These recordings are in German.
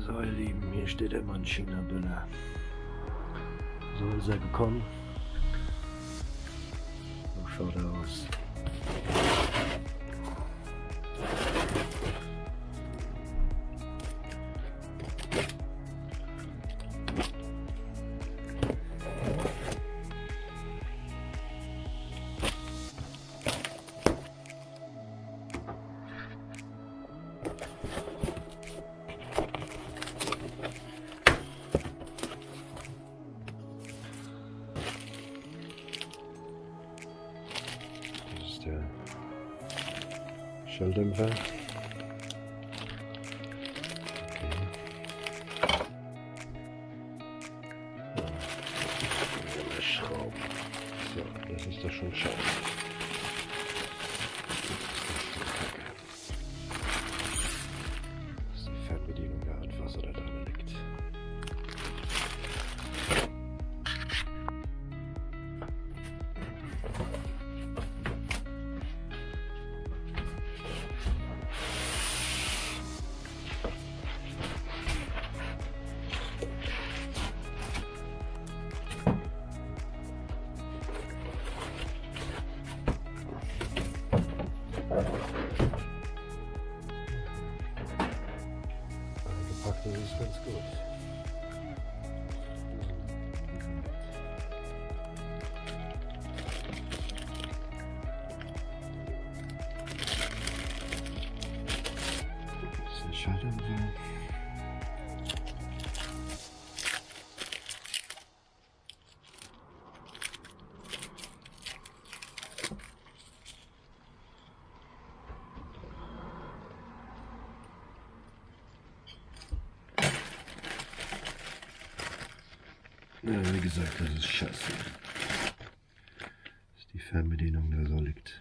So, ihr Lieben, hier steht immer ein China-Böller. So ist er gekommen. So schaut er aus. Der Schalldämpfer. Okay. Ja, Schrauben. So, das ist doch schon schade. Dass die Fernbedienung da etwas oder da liegt. Eingepackt ist es ganz gut. Das ist der Schalldämpfer. Ja, wie gesagt, das ist scheiße. Dass die Fernbedienung da so liegt.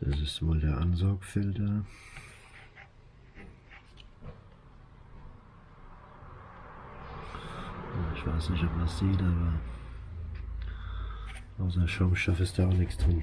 Das ist wohl der Ansaugfilter. Ich weiß nicht, ob man es sieht, aber außer Schaumstoff ist da auch nichts drin.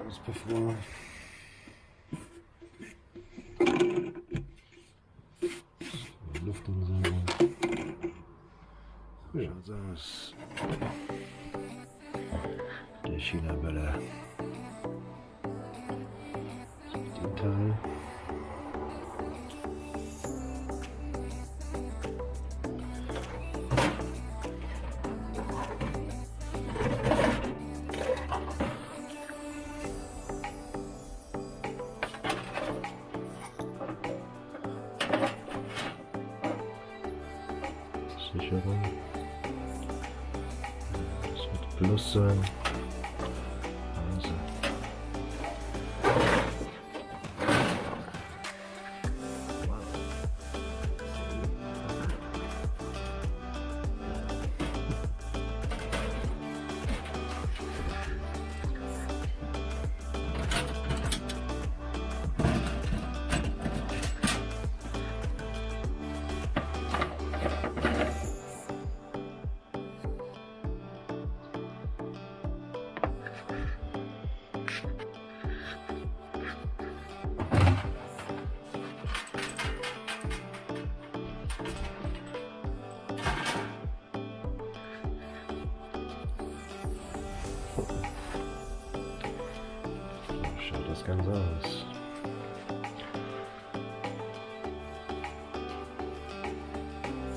Auspuffrohr. Luftansauger. Ja, so aus. Der China-Böller. Den Teil. Sicherung. Plus sein. Also. Schaut das Ganze aus.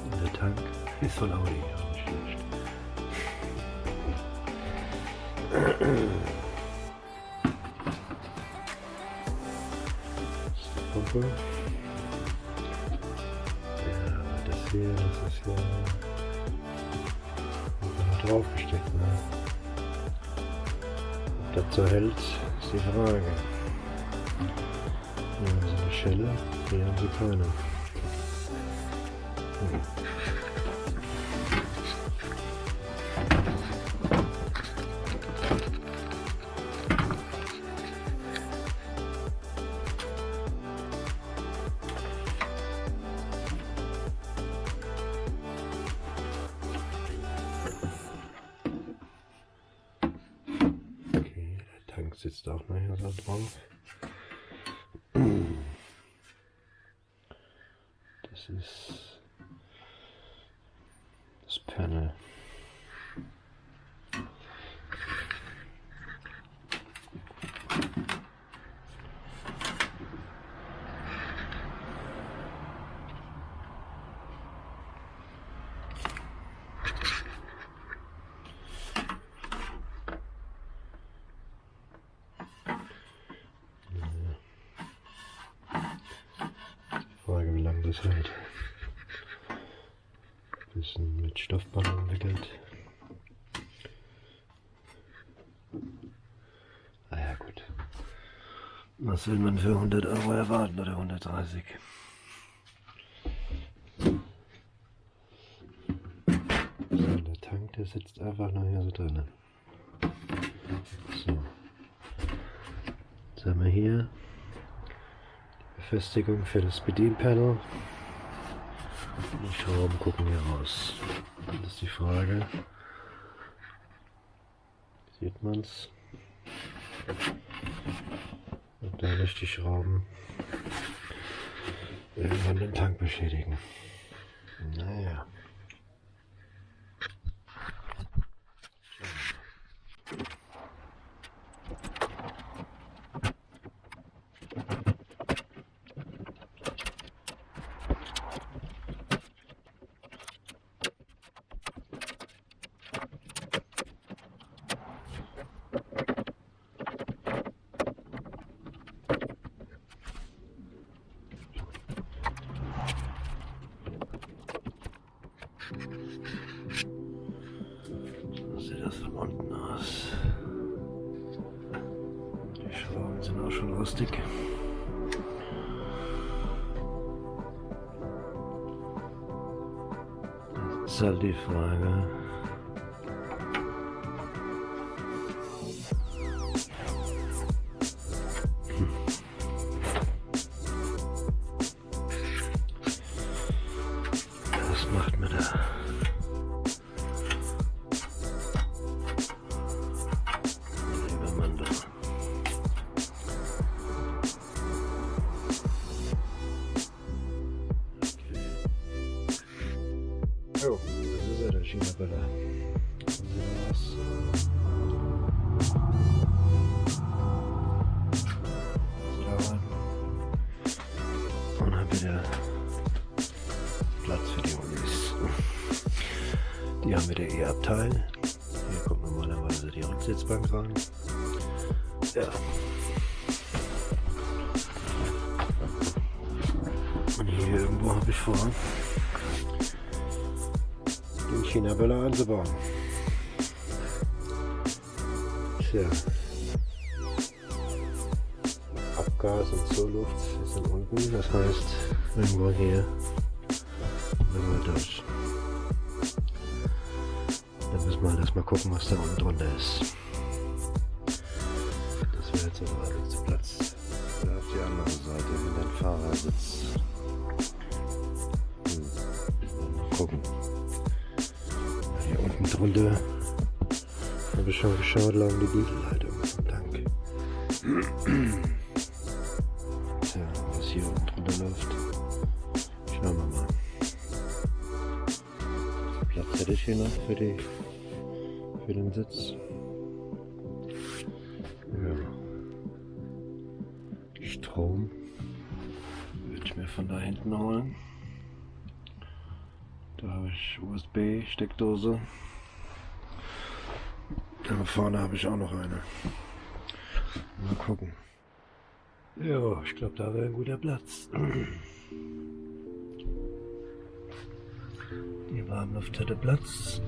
Und der Tank ist voll Audi, auch nicht schlecht. Das ist die Pumpe. Ja, das hier, das ist ja noch draufgesteckt, ne? Ob das so hält, ist die Frage. Hier haben sie eine Schelle, hier haben sie keine. Sitzt auch nachher so drauf. Das ist das Panel. Frage, wie lange das hält. Bisschen mit Stoffband umwickelt. Ah ja, gut. Was will man für 100 Euro erwarten oder 130? So, der Tank, der sitzt einfach noch hier so drinnen. So. Jetzt haben wir hier Befestigung für das Bedienpanel. Die Schrauben gucken hier raus. Das ist die Frage. Sieht man's? Und da nicht die Schrauben irgendwann den Tank beschädigen. Naja. So sieht das von unten aus. Die Schrauben sind auch schon rustig. Das ist halt die Frage. Was macht man da? Lieber Mann da. Okay. Oh, das ist ja der China-Böller. Und dann wieder Platz für die Unis. Die haben wieder E-Abteil. Hier kommt normalerweise die Rücksitzbank rein. Ja. Und hier irgendwo habe ich vor, den China-Böller anzubauen. Tja. Abgas und Zuluft sind unten, das heißt, irgendwo hier wenn wir durch. Dann müssen wir halt erstmal gucken, was da unten drunter ist. Das wäre jetzt so der letzte Platz. Oder auf die andere Seite, in den Fahrersitz. Mal gucken. Hier unten drunter habe ich schon geschaut, lagen die Dieselleitungen. Danke. Tja, was hier unten drunter läuft. Schauen wir mal. Platz hätte ich hier noch für den Sitz. Ja. Strom würde ich mir von da hinten holen. Da habe ich USB-Steckdose. Da vorne habe ich auch noch eine. Mal gucken. Ja, ich glaube, da wäre ein guter Platz. Die Warmluft hätte Platz.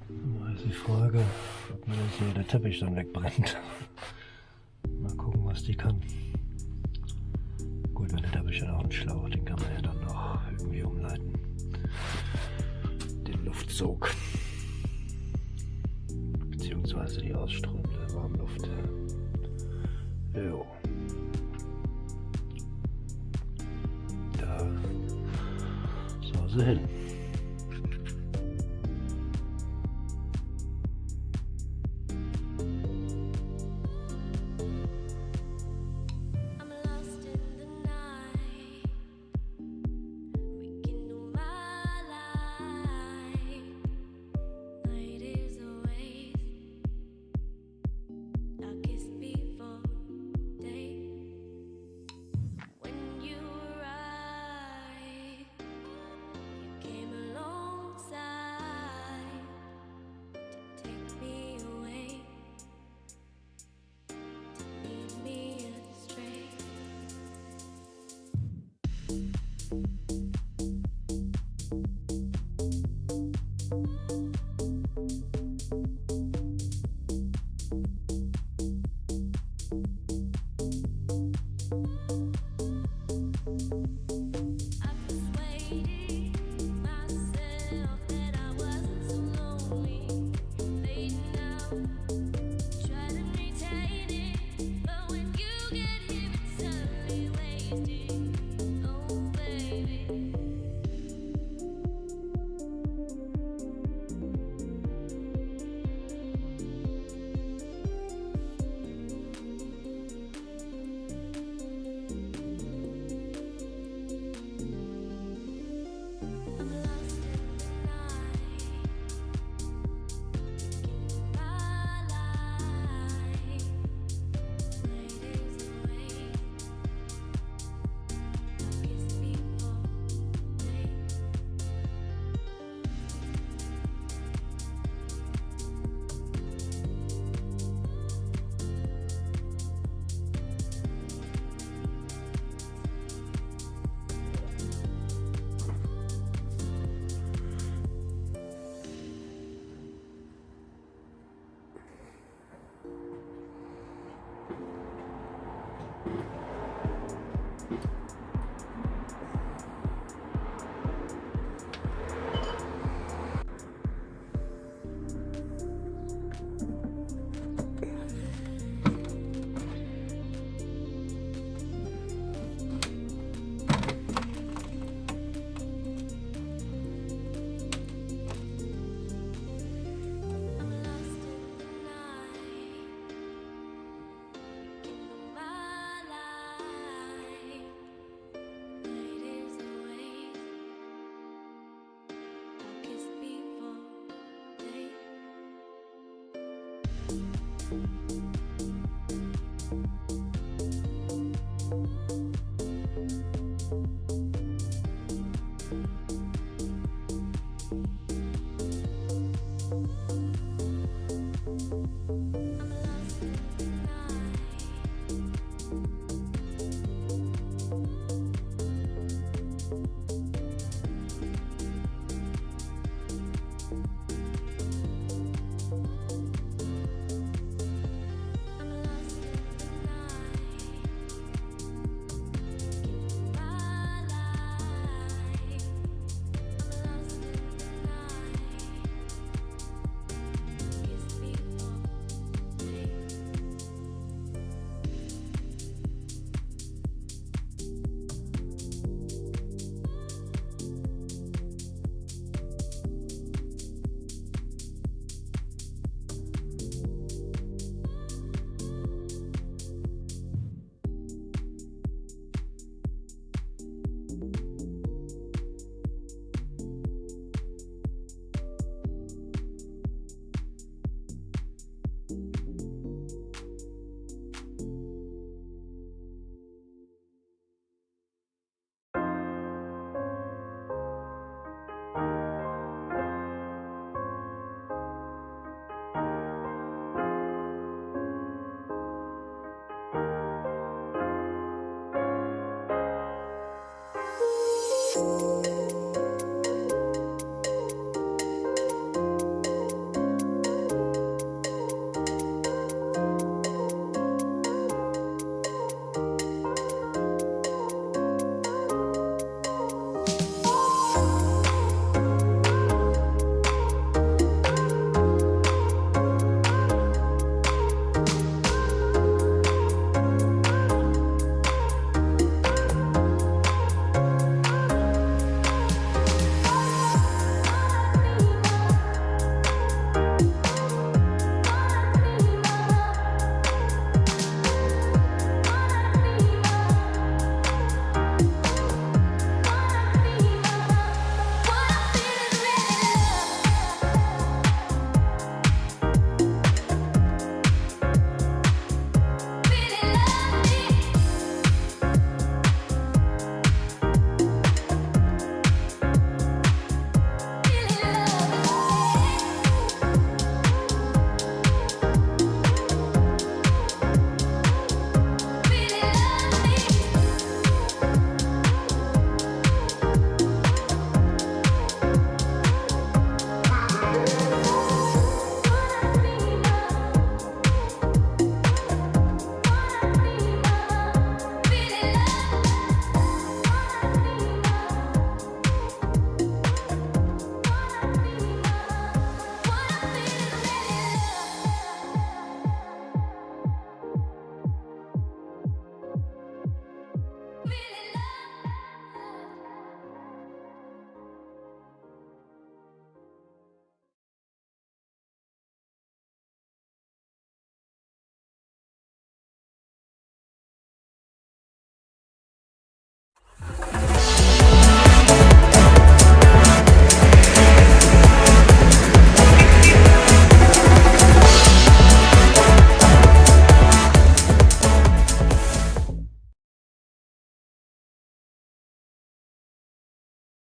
Da ist die Frage, ob mir das hier der Teppich dann wegbrennt. Mal gucken, was die kann. Gut, wenn der Teppich ja auch einen Schlauch, den kann man ja dann noch irgendwie umleiten. Den Luftzug. Beziehungsweise die ausströmende Warmluft. Jo. Da soll sie hin.